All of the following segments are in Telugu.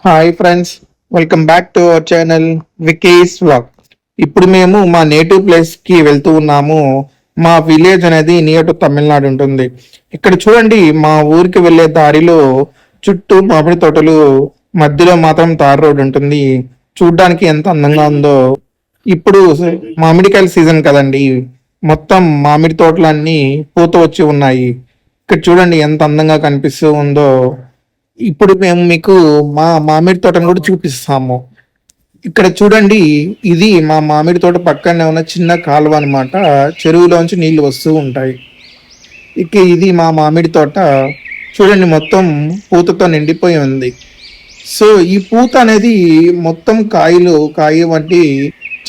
Hi friends, welcome back to our channel Vicky's vlog. ఇప్పుడు మేము మా నేటివ్ ప్లేస్కి వెళ్తూ ఉన్నాము. మా విలేజ్ అనేది నియర్ టు తమిళనాడు ఉంటుంది. ఇక్కడ చూడండి, మా ఊరికి వెళ్ళే దారిలో చుట్టూ మామిడి తోటలు, మధ్యలో మాత్రం తార్ రోడ్ ఉంటుంది. చూడ్డానికి ఎంత అందంగా ఉందో. ఇప్పుడు మామిడికాయల సీజన్ కదండి, మొత్తం మామిడి తోటలన్నీ పూత వచ్చి ఉన్నాయి. ఇక్కడ చూడండి ఎంత అందంగా కనిపిస్తూ ఉందో. ఇప్పుడు మేము మీకు మా మామిడి తోటను కూడా చూపిస్తాము. ఇక్కడ చూడండి, ఇది మా మామిడి తోట పక్కనే ఉన్న చిన్న కాలువ అన్నమాట. చెరువులోంచి నీళ్లు వస్తూ ఉంటాయి. ఇక ఇది మా మామిడి తోట. చూడండి, మొత్తం పూతతో నిండిపోయి ఉంది. సో ఈ పూత అనేది మొత్తం కాయ వంటి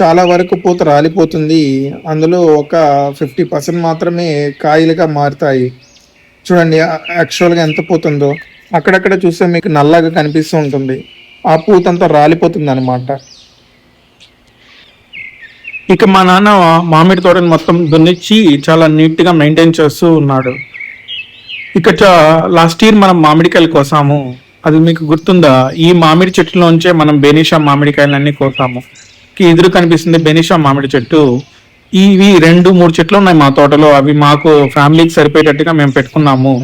చాలా వరకు పూత రాలిపోతుంది. అందులో ఒక 50% మాత్రమే కాయలుగా మారుతాయి. చూడండి, యాక్చువల్గా ఎంత పోతుందో. అక్కడక్కడ చూస్తే మీకు నల్లగా కనిపిస్తూ ఉంటుంది. ఆ పూతంతా రాలిపోతుంది అనమాట. ఇక మా నాన్న మామిడి తోటని మొత్తం దున్నిచ్చి చాలా నీట్గా మెయింటైన్ చేస్తూ ఉన్నాడు. ఇక లాస్ట్ ఇయర్ మనం మామిడికాయలు కోసాము. అది మీకు గుర్తుందా? ఈ మామిడి చెట్టులోంచే మనం బెనిషా మామిడికాయలన్నీ కోసాము. ఎదురు కనిపిస్తుంది బెనిషా మామిడి చెట్టు. ఇవి 2-3 చెట్లు ఉన్నాయి మా తోటలో. అవి మాకు ఫ్యామిలీకి సరిపోయేటట్టుగా మేము పెట్టుకున్నాము.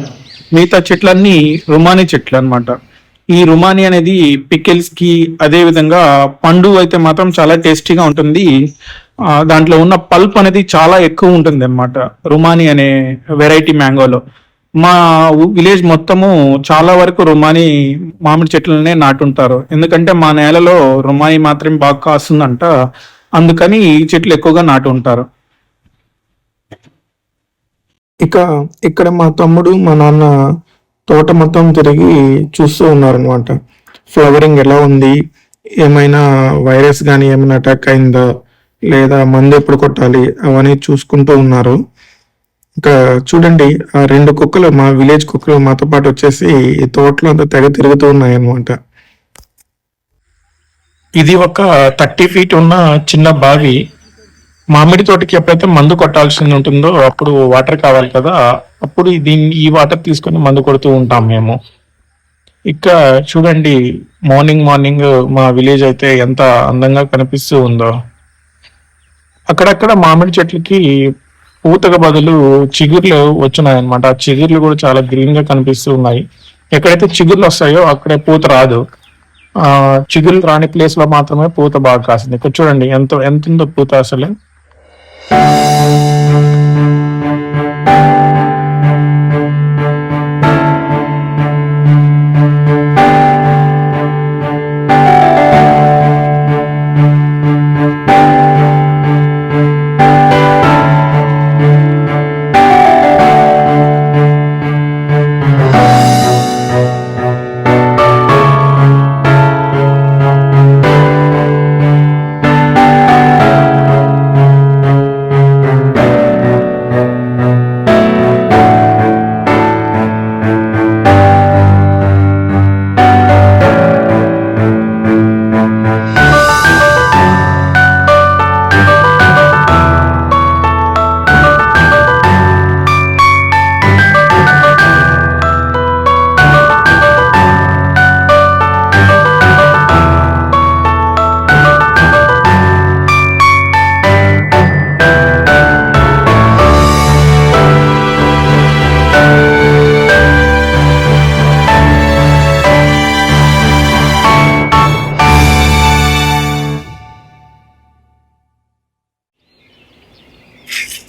మిగతా చెట్లన్నీ రుమానీ చెట్లు అన్నమాట. ఈ రుమానీ అనేది పికిల్స్ కి, అదే విధంగా పండు అయితే మాత్రం చాలా టేస్టీగా ఉంటుంది. దాంట్లో ఉన్న పల్ప్ అనేది చాలా ఎక్కువ ఉంటుంది అన్నమాట, రుమానీ అనే వెరైటీ మ్యాంగోలో. మా విలేజ్ మొత్తము చాలా వరకు రుమానీ మామిడి చెట్లనే నాటుంటారు. ఎందుకంటే మా నేలలో రుమానీ మాత్రం బాగా కాస్తుందంట. అందుకని ఈ చెట్లు ఎక్కువగా నాటు ఉంటారు. ఇక ఇక్కడ మా తమ్ముడు, మా నాన్న తోట మొత్తం తిరిగి చూస్తూ ఉన్నారనమాట. ఫ్లవరింగ్ ఎలా ఉంది, ఏమైనా వైరస్ కానీ ఏమైనా అటాక్ అయిందా, లేదా మందు ఎప్పుడు కొట్టాలి, అవన్నీ చూసుకుంటూ ఉన్నారు. ఇంకా చూడండి, ఆ 2 కుక్కలు, మా విలేజ్ కుక్కలు మాతో పాటు వచ్చేసి ఈ తోటలో అంతా తెగ తిరుగుతూ ఉన్నాయి అనమాట. ఇది ఒక 30 ఫీట్ ఉన్న చిన్న బావి. మామిడి తోటకి ఎప్పుడైతే మందు కొట్టాల్సి ఉంటుందో అప్పుడు వాటర్ కావాలి కదా, అప్పుడు ఈ వాటర్ తీసుకొని మందు కొడుతూ ఉంటాం మేము. ఇక చూడండి, మార్నింగ్ మార్నింగ్ మా విలేజ్ అయితే ఎంత అందంగా కనిపిస్తూ ఉందో. అక్కడక్కడ మామిడి చెట్లకి పూతకు బదులు చిగుర్లు వచ్చినాయన్నమాట. ఆ చిగుర్లు కూడా చాలా గ్రీన్ గా కనిపిస్తూ ఉన్నాయి. ఎక్కడైతే చిగుర్లు వస్తాయో అక్కడే పూత రాదు. ఆ చిగుర్లు రాని ప్లేస్ లో మాత్రమే పూత బాగా కాసింది. ఇక్కడ చూడండి ఎంత ఉందో పూత అసలు.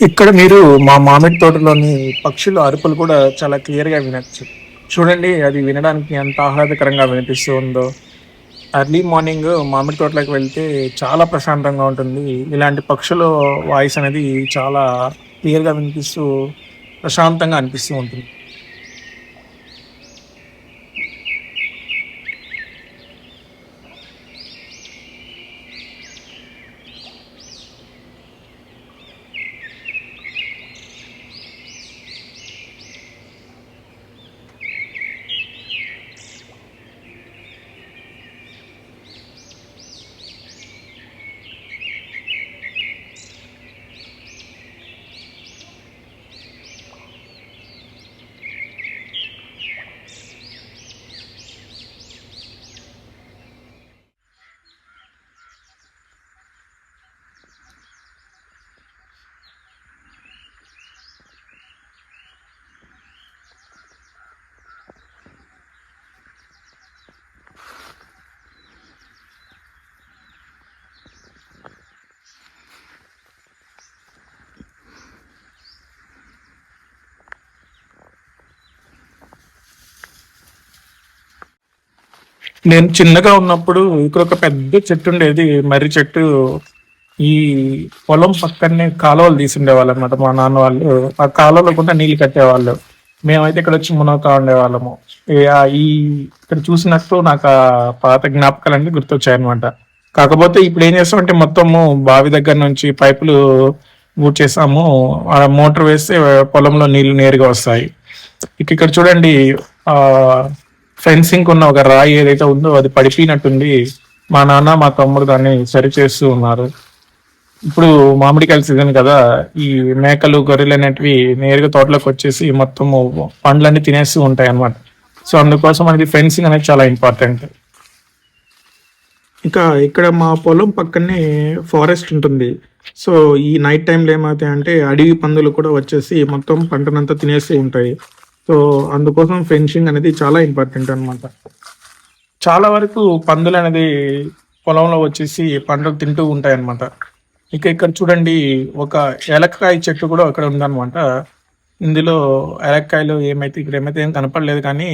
ఇక్కడ మీరు మా మామిడి తోటలోని పక్షుల అరుపులు కూడా చాలా క్లియర్ గా వినొచ్చు. చూడండి, అది వినడానికి ఎంత ఆహ్లాదకరంగా వినిపిస్తూ ఉందో. ఎర్లీ మార్నింగ్ మామిడి తోటలోకి వెళ్తే చాలా ప్రశాంతంగా ఉంటుంది. ఇలాంటి పక్షుల వాయిస్ అనేది చాలా క్లియర్ గా వినిపిస్తూ ప్రశాంతంగా అనిపిస్తూ ఉంటుంది. నేను చిన్నగా ఉన్నప్పుడు ఇక్కడ ఒక పెద్ద చెట్టు ఉండేది, మర్రి చెట్టు. ఈ పొలం పక్కనే కాలువలు తీసుండేవాళ్ళు అనమాట మా నాన్న వాళ్ళు. ఆ కాలువలో కూడా నీళ్లు కట్టేవాళ్ళు. మేమైతే ఇక్కడ వచ్చి మునగుతా ఉండేవాళ్ళము. ఈ ఇక్కడ చూసినట్టు నాకు ఆ పాత జ్ఞాపకాలన్నీ గుర్తొచ్చాయన్నమాట. కాకపోతే ఇప్పుడు ఏం చేస్తామంటే మొత్తము బావి దగ్గర నుంచి పైపులు చేసాము. ఆ మోటార్ వేస్తే పొలంలో నీళ్లు నేరుగా వస్తాయి. ఇక్కడ చూడండి, ఆ ఫెన్సింగ్ ఉన్న ఒక రాయి ఏదైతే ఉందో అది పడిపోయినట్టుంది. మా నాన్న మా తమ్ముడు దాన్ని సరి చేస్తూ ఉన్నారు. ఇప్పుడు మామిడికాయల సీజన్ కదా, ఈ మేకలు గొర్రెలు అనేటివి నేరుగా తోటలోకి వచ్చేసి మొత్తము పండ్లన్నీ తినేస్తూ ఉంటాయి అన్నమాట. సో అందుకోసం మనకి ఫెన్సింగ్ అనేది చాలా ఇంపార్టెంట్. ఇంకా ఇక్కడ మా పొలం పక్కనే ఫారెస్ట్ ఉంటుంది. సో ఈ నైట్ టైంలో ఏమవుతాయి అంటే అడవి పందులు కూడా వచ్చేసి మొత్తం పంటనంతా తినేస్తూ ఉంటాయి. సో అందుకోసం ఫెన్సింగ్ అనేది చాలా ఇంపార్టెంట్ అన్నమాట. చాలా వరకు పందులు అనేది పొలంలో వచ్చేసి పంటలు తింటూ ఉంటాయి అన్నమాట. ఇక ఇక్కడ చూడండి, ఒక ఏలక్కాయ చెట్టు కూడా అక్కడ ఉందన్నమాట. ఇందులో ఏలక్కాయలు ఏమైతే ఏం కనపడలేదు, కానీ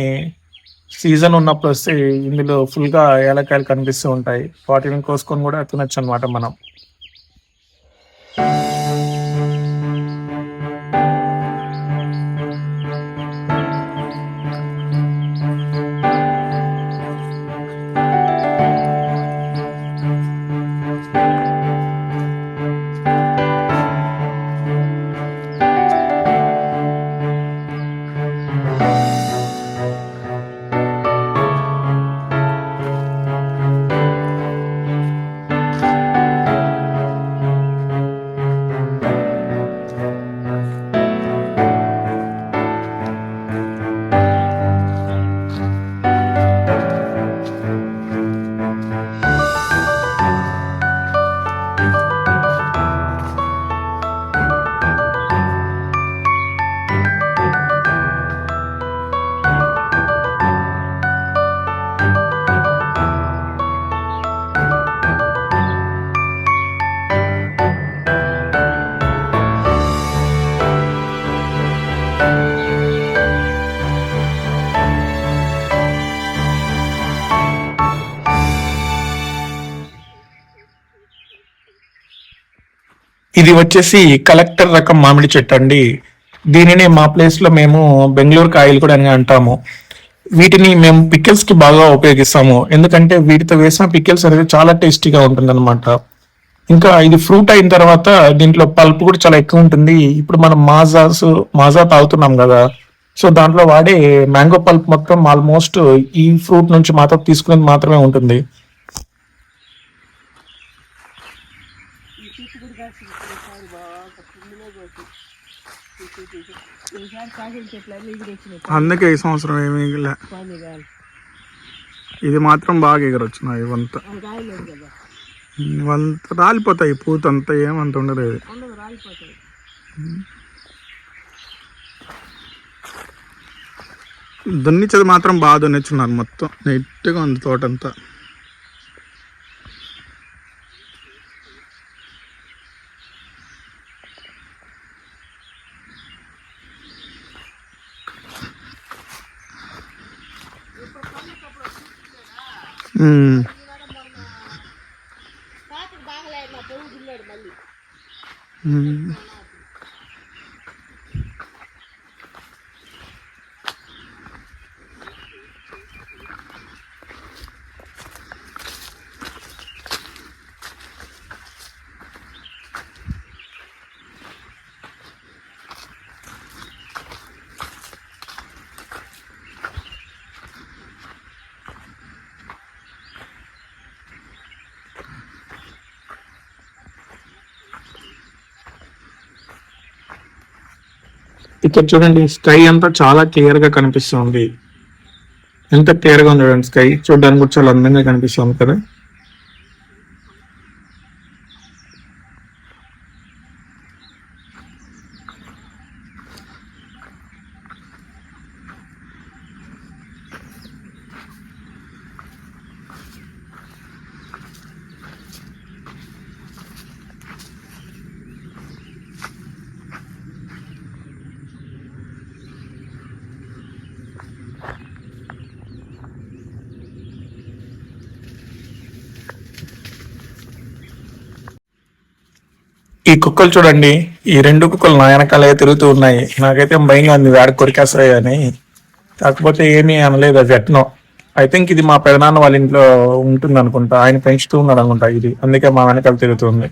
సీజన్ ఉన్నప్పుడు వస్తే ఇందులో ఫుల్గా ఏలక్కాయలు కనిపిస్తూ ఉంటాయి. వాటిని కోసుకొని కూడా తినొచ్చు అనమాట మనం. ఇది వచ్చేసి కలెక్టర్ రకం మామిడి చెట్టు అండి. దీనిని మా ప్లేస్ లో మేము బెంగళూరు కాయలు కూడా అని అంటాము. వీటిని మేము పికిల్స్ కి బాగా ఉపయోగిస్తాము, ఎందుకంటే వీటితో వేసిన పికిల్స్ అనేది చాలా టేస్టీగా ఉంటుంది అనమాట. ఇంకా ఇది ఫ్రూట్ అయిన తర్వాత దీంట్లో పల్ప్ కూడా చాలా ఎక్కువ ఉంటుంది. ఇప్పుడు మనం మాజా తాగుతున్నాం కదా, సో దాంట్లో వాడే మ్యాంగో పల్ప్ మొత్తం ఆల్మోస్ట్ ఈ ఫ్రూట్ నుంచి మాత్రం తీసుకునేది మాత్రమే ఉంటుంది. అందుకే ఈ సంవత్సరం ఏమీ లే, ఇది మాత్రం బాగా ఎగరొచ్చినాయి. ఇవంతా రాలిపోతాయి, పూత అంతా ఏమంత ఉండలేదు. దున్నిచ్చేది మాత్రం బాగా దున్నిచ్చున్నారు, మొత్తం నీట్గా ఉంది తోటంతా. ఇక్కడ చూడండి, స్కై అంతా చాలా క్లియర్ గా కనిపిస్తుంది. ఎంత క్లియర్ గా ఉంది చూడండి, స్కై చూడడానికి కూడా చాలా అందంగా కనిపిస్తుంది కదా. ఈ కుక్కలు చూడండి, ఈ రెండు కుక్కలు నా వెనకాలే తిరుగుతూ ఉన్నాయి. నాకైతే భయంగా ఉంది, వేడ కొరికేస్తాయి అని. కాకపోతే ఏమీ అనలేదు, అది ఎట్నో. ఐ థింక్ ఇది మా పెదనాన్న వాళ్ళ ఇంట్లో ఉంటుంది అనుకుంటా, ఆయన పెంచుతూ ఉన్నాడు అనుకుంటా ఇది, అందుకే మా వెనకాల తిరుగుతుంది.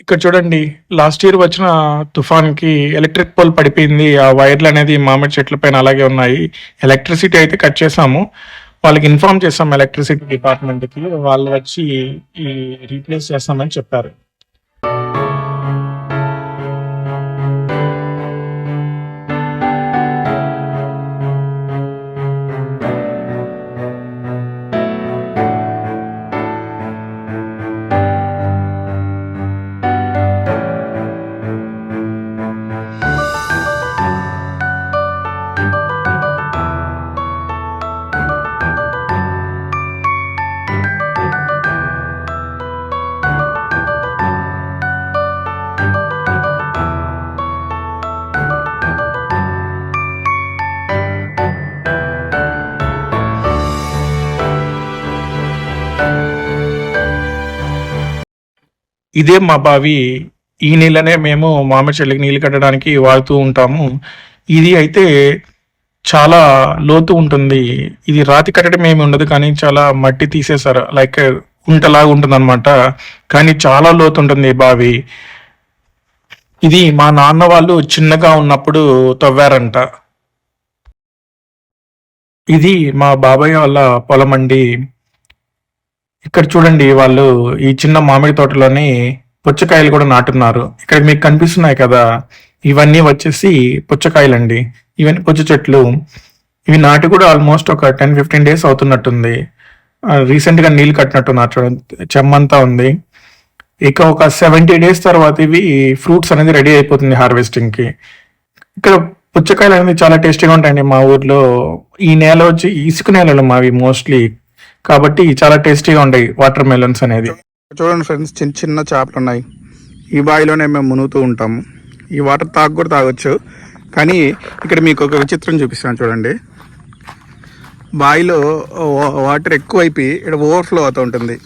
ఇక్కడ చూడండి, లాస్ట్ ఇయర్ వచ్చిన తుఫాన్కి ఎలక్ట్రిక్ పోల్ పడిపోయింది. ఆ వైర్లు అనేది మామిడి చెట్ల పైన అలాగే ఉన్నాయి. ఎలక్ట్రిసిటీ అయితే కట్ చేసాము, వాళ్ళకి ఇన్ఫార్మ్ చేసాం ఎలక్ట్రిసిటీ డిపార్ట్మెంట్కి, వాళ్ళు వచ్చి ఈ రీప్లేస్ చేస్తామని చెప్పారు. ఇదే మా బావి. ఈ నీళ్ళనే మేము మామిడి చెట్లకి నీళ్ళు కట్టడానికి వాడుతూ ఉంటాము. ఇది అయితే చాలా లోతు ఉంటుంది. ఇది రాతి కట్టడం ఏమి ఉండదు, కానీ చాలా మట్టి తీసేశారు, లైక్ కుంటలాగా ఉంటుంది అనమాట. కానీ చాలా లోతు ఉంటుంది ఈ బావి. ఇది మా నాన్న వాళ్ళు చిన్నగా ఉన్నప్పుడు తవ్వారంట. ఇది మా బాబాయ్ వాళ్ళ పొలం అండి. ఇక్కడ చూడండి, వాళ్ళు ఈ చిన్న మామిడి తోటలోని పుచ్చకాయలు కూడా నాటున్నారు. ఇక్కడ మీకు కనిపిస్తున్నాయి కదా, ఇవన్నీ వచ్చేసి పుచ్చకాయలండి. ఇవన్నీ పుచ్చ చెట్లు. ఇవి నాటి కూడా ఆల్మోస్ట్ ఒక 10-15 డేస్ అవుతున్నట్టుంది. రీసెంట్ గా నీళ్ళు కట్టినట్టున్నారు చూడండి, చెమ్మంతా ఉంది. ఇక ఒక 70 డేస్ తర్వాత ఇవి ఫ్రూట్స్ అనేది రెడీ అయిపోతుంది హార్వెస్టింగ్ కి. ఇక్కడ పుచ్చకాయలు అనేది చాలా టేస్టీగా ఉంటాయండి మా ఊర్లో. ఈ నేల వచ్చి ఇసుక నేలలు మావి మోస్ట్లీ, కాబట్టి చాలా టేస్టీగా ఉంటాయి వాటర్ మెలన్స్ అనేది. చూడండి ఫ్రెండ్స్, చిన్న చిన్న చేపలు ఉన్నాయి. ఈ బావిలోనే మేము మునుగుతూ ఉంటాము. ఈ వాటర్ తాగు కూడా తాగొచ్చు, కానీ ఇక్కడ మీకు ఒక విచిత్రం చూపిస్తాను చూడండి. బావిలో వాటర్ ఎక్కువైపోయి ఇక్కడ ఓవర్ఫ్లో అవుతూ ఉంటుంది.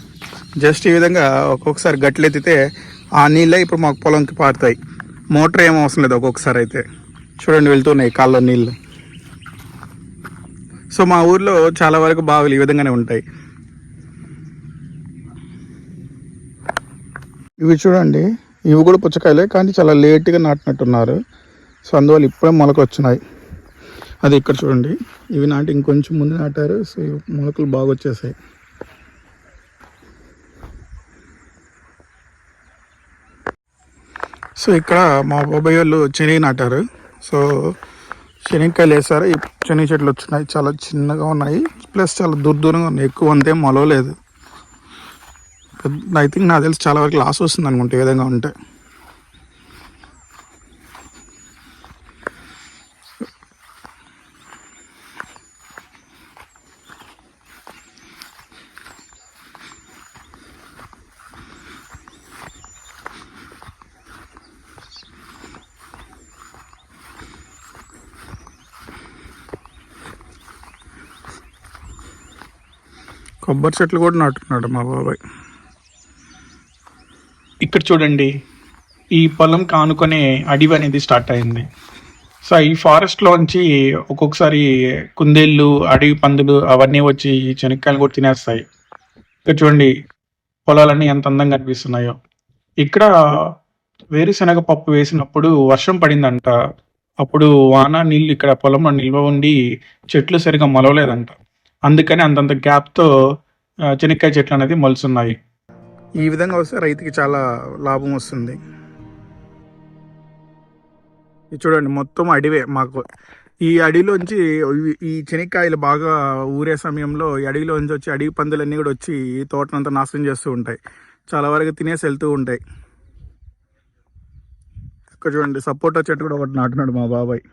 జస్ట్ ఈ విధంగా ఒక్కొక్కసారి గట్లు ఎత్తితే ఆ నీళ్ళే ఇప్పుడు మాకు పొలంకి పారుతాయి. మోటార్ ఏం అవసరం లేదు ఒక్కొక్కసారి అయితే. చూడండి, వెళ్తున్నాయి కాళ్ళలో నీళ్ళు. సో మా ఊర్లో చాలా వరకు బావులు ఈ విధంగానే ఉంటాయి. ఇవి చూడండి, ఇవి కూడా పుచ్చకాయలే, కానీ చాలా లేట్గా నాటినట్టున్నారు. సో అందువల్ల ఇప్పుడే మొలక వచ్చినాయి. అది ఇక్కడ చూడండి, ఇవి నాటి ఇంకొంచెం ముందు నాటారు. సో మొలకలు బాగా వచ్చేసాయి. సో ఇక్కడ మా బాబాయ్ వాళ్ళు శనగ నాటారు. సో శనగకాయలు వేసారు. ఈ శనగ చెట్లు వచ్చినాయి, చాలా చిన్నగా ఉన్నాయి, ప్లస్ చాలా దూరంగా ఉన్నాయి. ఎక్కువ అంతే మొలవలేదు. ఐ థింక్ నాకు తెలిసి చాలా వరకు లాస్ వస్తుంది అనుకుంటే ఈ విధంగా ఉంటే. కొబ్బరి చెట్లు కూడా నాటున్నాడు మా బాబాయ్. ఇక్కడ చూడండి, ఈ పొలం కానుకొనే అడవి అనేది స్టార్ట్ అయింది. సో ఈ ఫారెస్ట్లోంచి ఒక్కొక్కసారి కుందేళ్ళు, అడవి పందులు అవన్నీ వచ్చి ఈ చెనక్కాయలు కూడా తినేస్తాయి. ఇక్కడ చూడండి, పొలాలన్నీ ఎంత అందంగా కనిపిస్తున్నాయో. ఇక్కడ వేరుశనగ పప్పు వేసినప్పుడు వర్షం పడిందంట. అప్పుడు వాన నీళ్ళు ఇక్కడ పొలంలో నిల్వ ఉండి చెట్లు సరిగా మొలవలేదంట. అందుకని అంతంత గ్యాప్తో చెనక్కాయ చెట్లు అనేది మొలుస్తున్నాయి. ఈ విధంగా వస్తే రైతుకి చాలా లాభం వస్తుంది. ఇది చూడండి, మొత్తం అడవే మాకు. ఈ అడవిలోంచి ఈ చెనక్కాయలు బాగా ఊరే సమయంలో ఈ అడవిలోంచి వచ్చి అడవి పందులన్నీ కూడా వచ్చి ఈ తోటనంతా నాశనం చేస్తూ ఉంటాయి. చాలా వరకు తినేసి వెళ్తూ ఉంటాయి. ఇక్కడ చూడండి, సపోటా చెట్టు కూడా ఒకటి నాటున్నాడు మా బాబాయ్.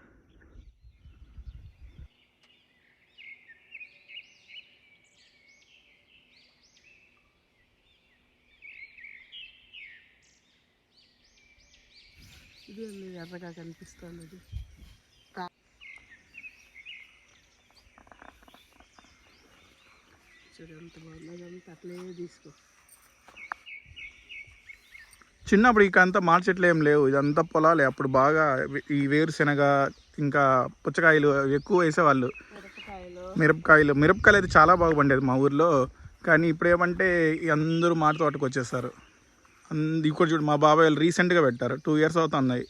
ఇది ఎర్రగా కనిపిస్తుంది. ఎంత బాగుందంతా అట్లే తీసుకో. చిన్నప్పుడు ఇకంతా మార్చెట్లు ఏం లేవు, ఇదంతా పొలాలే. అప్పుడు బాగా ఈ వేరుశెనగ ఇంకా పుచ్చకాయలు ఎక్కువ వేసేవాళ్ళు. మిరపకాయలు అయితే చాలా బాగా పండేది మా ఊర్లో. కానీ ఇప్పుడు ఏమంటే అందరూ మాట తోటకు వచ్చేస్తారు. ఇక్కడ చూడు, మా బాబాయ్ వాళ్ళు రీసెంట్గా పెట్టారు, 2 years అవుతున్నాయి.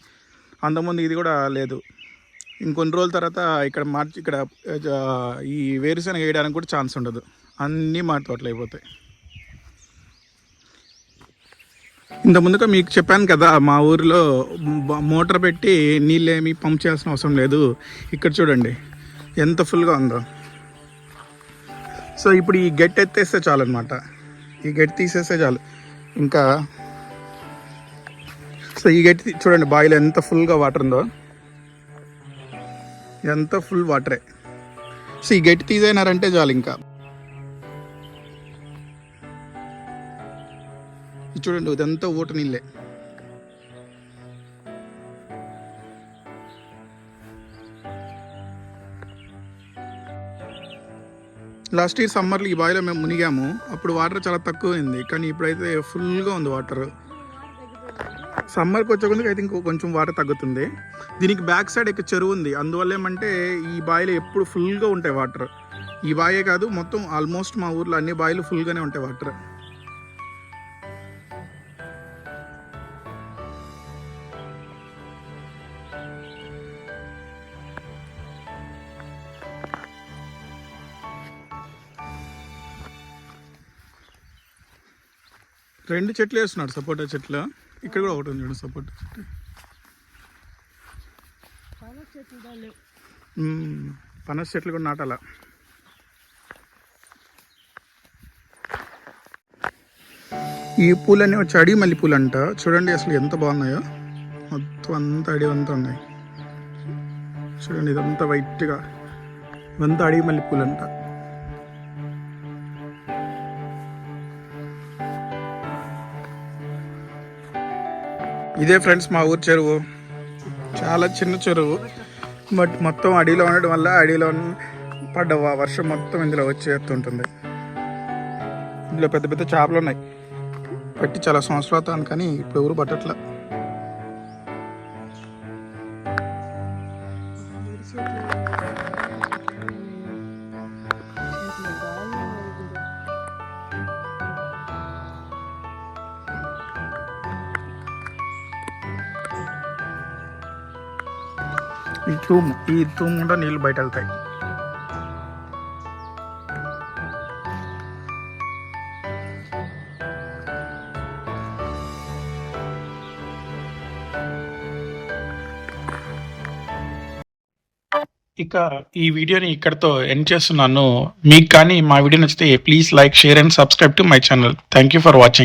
అంతకుముందు ఇది కూడా లేదు. ఇంకొన్ని రోజుల తర్వాత ఇక్కడ ఈ వేరుశెనగ వేయడానికి కూడా ఛాన్స్ ఉండదు, అన్నీ మాట తోటలు అయిపోతాయి. ఇంత ముందుగా మీకు చెప్పాను కదా, మా ఊరిలో మోటార్ పెట్టి నీళ్ళేమి పంప్ చేయాల్సిన అవసరం లేదు. ఇక్కడ చూడండి ఎంత ఫుల్గా ఉందో. సో ఇప్పుడు ఈ గట్టి ఎత్తేస్తే చాలు అనమాట, ఈ గట్టి తీసేస్తే చాలు. ఇంకా సో ఈ గట్టి చూడండి, బావిలో ఎంత ఫుల్గా వాటర్ ఉందో, ఇదంతా ఫుల్ వాటరే. సో ఈ గట్టి తీసేనారంటే చాలు. ఇంకా చూడండి, ఇదంతా ఊట నీళ్ళే. లాస్ట్ ఇయర్ సమ్మర్లో ఈ బావిలో మేము మునిగాము. అప్పుడు వాటర్ చాలా తక్కువ అయింది, కానీ ఇప్పుడైతే ఫుల్గా ఉంది వాటర్. సమ్మర్కి వచ్చే కొద్దిగా అయితే ఇంకో కొంచెం వాటర్ తగ్గుతుంది. దీనికి బ్యాక్ సైడ్ ఇక్కడ చెరువు ఉంది, అందువల్ల ఏమంటే ఈ బావిలో ఎప్పుడు ఫుల్గా ఉంటాయి వాటర్. ఈ బావే కాదు, మొత్తం ఆల్మోస్ట్ మా ఊర్లో అన్ని బావిలు ఫుల్గానే ఉంటాయి వాటర్. రెండు చెట్లు వేస్తున్నాడు, సపోటా చెట్లు. ఇక్కడ కూడా ఒకటి ఉంది చూడండి, సపోటా చెట్టు. పనస చెట్లు కూడా నాటాల. ఈ పూలన్నీ వచ్చి అడవి మల్లి పూలు అంట. చూడండి అసలు ఎంత బాగున్నాయో, మొత్తం అంతా అడవి అంతా ఉన్నాయి. చూడండి ఇదంతా వైట్గా, ఇదంతా అడవి మల్లి పూలు అంట. ఇదే ఫ్రెండ్స్ మా ఊరు చెరువు, చాలా చిన్న చెరువు. బట్ మొత్తం అడవిలో ఉండడం వల్ల అడవిలో పడ్డ వర్షం మొత్తం ఇందులో వచ్చేస్తుంటుంది. ఇందులో పెద్ద పెద్ద చేపలు ఉన్నాయి, పట్టి చాలా సంవత్సరాలు అవుతాను, కానీ ఇప్పుడు ఎవరు పట్టట్లా. ఈ తూము కూడా నీళ్ళు బయట వెళ్తాయి. ఇక ఈ వీడియోని ఇక్కడితో ఎండ్ చేస్తున్నాను. మీకు కానీ మా వీడియో నచ్చితే please like, share and subscribe to my channel. Thank you for watching.